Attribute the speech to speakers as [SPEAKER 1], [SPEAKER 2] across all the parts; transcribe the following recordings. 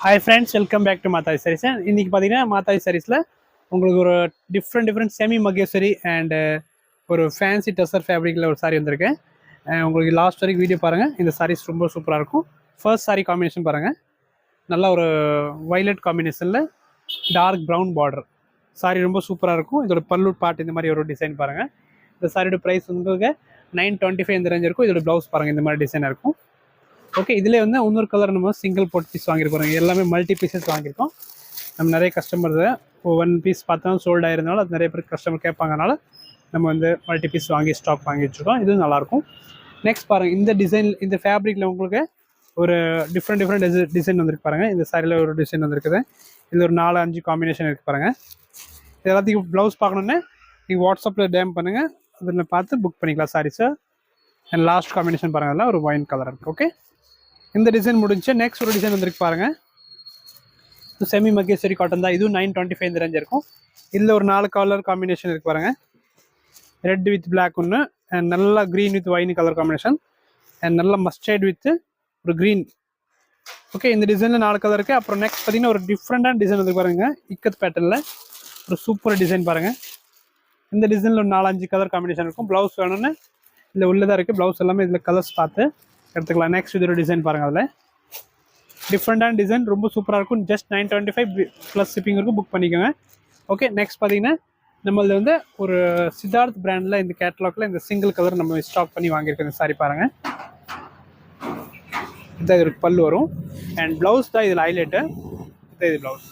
[SPEAKER 1] Hi friends, welcome back to Mataji Sarees. இன்றைக்கி பார்த்தீங்கன்னா மாதாஜி சாரீஸில் உங்களுக்கு ஒரு டிஃப்ரெண்ட் செமி மகேஸ்வரி அண்டு ஒரு ஃபேன்சி டெசர் ஃபேப்ரிக்கில் ஒரு சாரீ வந்திருக்கு. உங்களுக்கு லாஸ்ட் வரைக்கும் வீடியோ பாருங்கள். இந்த சாரீஸ் ரொம்ப சூப்பராக இருக்கும். ஃபர்ஸ்ட் சாரீ காம்பினேஷன் பாருங்கள், நல்லா ஒரு வைலட் காம்பினேஷனில் டார்க் ப்ரௌன் பார்டர். சாரீ ரொம்ப சூப்பராக இருக்கும். இதோட பல்லு பார்ட் இந்த மாதிரி ஒரு டிசைன் பாருங்கள். இந்த சாரியோட ப்ரைஸ் உங்களுக்கு 925 இந்த ரேஞ்ச் இருக்கும். இதோட ப்ளவுஸ் பாருங்கள், இந்த மாதிரி டிசைனாக இருக்கும். ஓகே, இதில் வந்து இன்னொரு கலர் நம்ம சிங்கிள் போட் பீஸ் வாங்கியிருக்கோம். எல்லாமே மல்டி பீசஸ் வாங்கியிருக்கோம். நம்ம நிறைய கஸ்டமர் ஒன் பீஸ் பார்த்தா சோல்ட் ஆயிருந்தாலும் அது நிறைய பேர் கஸ்டமர் கேட்பாங்கனால நம்ம வந்து மல்டி பீஸ் வாங்கி ஸ்டாக் வாங்கி வச்சுருக்கோம். இதுவும் நல்லாயிருக்கும். நெக்ஸ்ட் பாருங்கள், இந்த டிசைன் இந்த ஃபேப்ரிக்கில் உங்களுக்கு ஒரு டிஃப்ரெண்ட் டிசைன் வந்துருக்கு பாருங்கள். இந்த சாரியில் ஒரு டிசைன் வந்துருக்குது. இதில் ஒரு 4-5 காம்பினேஷன் இருக்குது பாருங்கள். இது எல்லாத்தையும் ப்ளவுஸ் பார்க்கணுன்னு நீங்கள் வாட்ஸ்அப்பில் டேம் பண்ணுங்கள், அதில் பார்த்து புக் பண்ணிக்கலாம் சாரீஸை. அண்ட் லாஸ்ட் காம்பினேஷன் பாருங்கள், அதில் ஒரு ஒயின் கலர் இருக்குது. ஓகே, இந்த டிசைன் முடிஞ்சு நெக்ஸ்ட் ஒரு டிசைன் வந்துருக்கு பாருங்கள். இது செமி மகேஸ்வரி காட்டன் தான். இதுவும் 925 இந்த ரேஞ்ச் இருக்கும். இதில் ஒரு 4 கலர் காம்பினேஷன் இருக்குது பாருங்கள். ரெட் வித் பிளாக் ஒன்று, அண்ட் நல்லா green with wine colour combination, and நல்லா மஸ்டர்ட் வித் ஒரு க்ரீன். ஓகே, இந்த டிசைனில் 4 கலர் இருக்குது. அப்புறம் நெக்ஸ்ட் பார்த்தீங்கன்னா ஒரு டிஃப்ரெண்டான டிசைன் வந்து பாருங்கள், இக்கத் பேட்டர்னில் ஒரு சூப்பர் டிசைன் பாருங்கள். இந்த டிசைனில் ஒரு 4-5 கலர் காம்பினேஷன் இருக்கும். ப்ளவுஸ் வேணும்னு இதில் உள்ளதாக இருக்குது. ப்ளவுஸ் எல்லாமே இதில் கலர்ஸ் பார்த்து எடுத்துக்கலாம். நெக்ஸ்ட் இதோட டிசைன் பாருங்கள், அதில் டிஃப்ரெண்டான டிசைன் ரொம்ப சூப்பராக இருக்கும். ஜஸ்ட் 925 ப்ளஸ் ஷிப்பிங் இருக்கும். புக் பண்ணிக்கோங்க. ஓகே, நெக்ஸ்ட் பார்த்தீங்கன்னா நம்மளது வந்து ஒரு சித்தார்த் பிராண்டில் இந்த கேட்டலாகில் இந்த சிங்கிள் கலர் நம்ம ஸ்டாக் பண்ணி வாங்கியிருக்கோம். இந்த சாரி பாருங்கள், இதான் இதுக்கு பல்லு வரும். அண்ட் ப்ளவுஸ் தான் இதில் ஹைலைட்டு. இது ப்ளவுஸ்.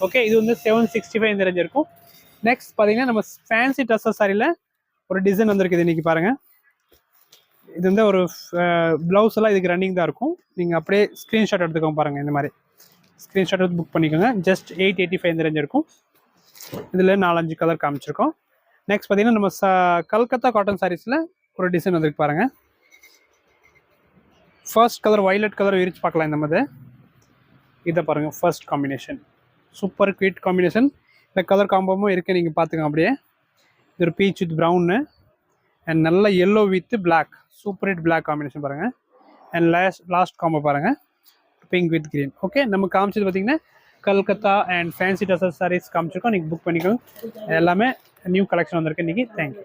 [SPEAKER 1] ஓகே, இது வந்து 765 இந்த ரேஞ்ச் இருக்கும். நெக்ஸ்ட் பார்த்தீங்கன்னா நம்ம ஃபேன்சி ட்ரெஸ்ஸஸ் சாரியில் ஒரு டிசைன் வந்துருக்குது இன்றைக்கி பாருங்கள். இது வந்து ஒரு ப்ளவுஸ் எல்லாம் இதுக்கு ரன்னிங் தான் இருக்கும். நீங்கள் அப்படியே ஸ்க்ரீன்ஷாட் எடுத்துக்கோங்க பாருங்கள். இந்த மாதிரி ஸ்க்ரீன்ஷாட் எடுத்து புக் பண்ணிக்கோங்க. ஜஸ்ட் 885 இந்த ரேஞ்ச் இருக்கும். இதில் 4-5 கலர் காமிச்சிருக்கோம். நெக்ஸ்ட் பார்த்தீங்கன்னா நம்ம கல்கத்தா காட்டன் சாரீஸில் ஒரு டிசைன் வந்துருக்கு பாருங்கள். ஃபர்ஸ்ட் கலர் வைலட் கலர் விரிச்சு பார்க்கலாம். இந்த மாதிரி இதை பாருங்கள், first combination super quite combination. இந்த கலர் காம்போவும் இருக்குது, நீங்கள் பார்த்துக்கோங்க. அப்படியே இது ஒரு பீச் வித் ப்ரௌன்னு அண்ட் நல்ல yellow with black, super hit black combination பாருங்கள். அண்ட் லாஸ்ட் காம்போ பாருங்கள், பிங்க் வித் க்ரீன். ஓகே, நம்ம காமிச்சது பார்த்தீங்கன்னா Calcutta and fancy dresses saris காமிச்சிருக்கோம். நீங்கள் புக் பண்ணிக்கோங்க. எல்லாமே நியூ கலெக்ஷன் வந்திருக்கு இன்றைக்கி. தேங்க்யூ.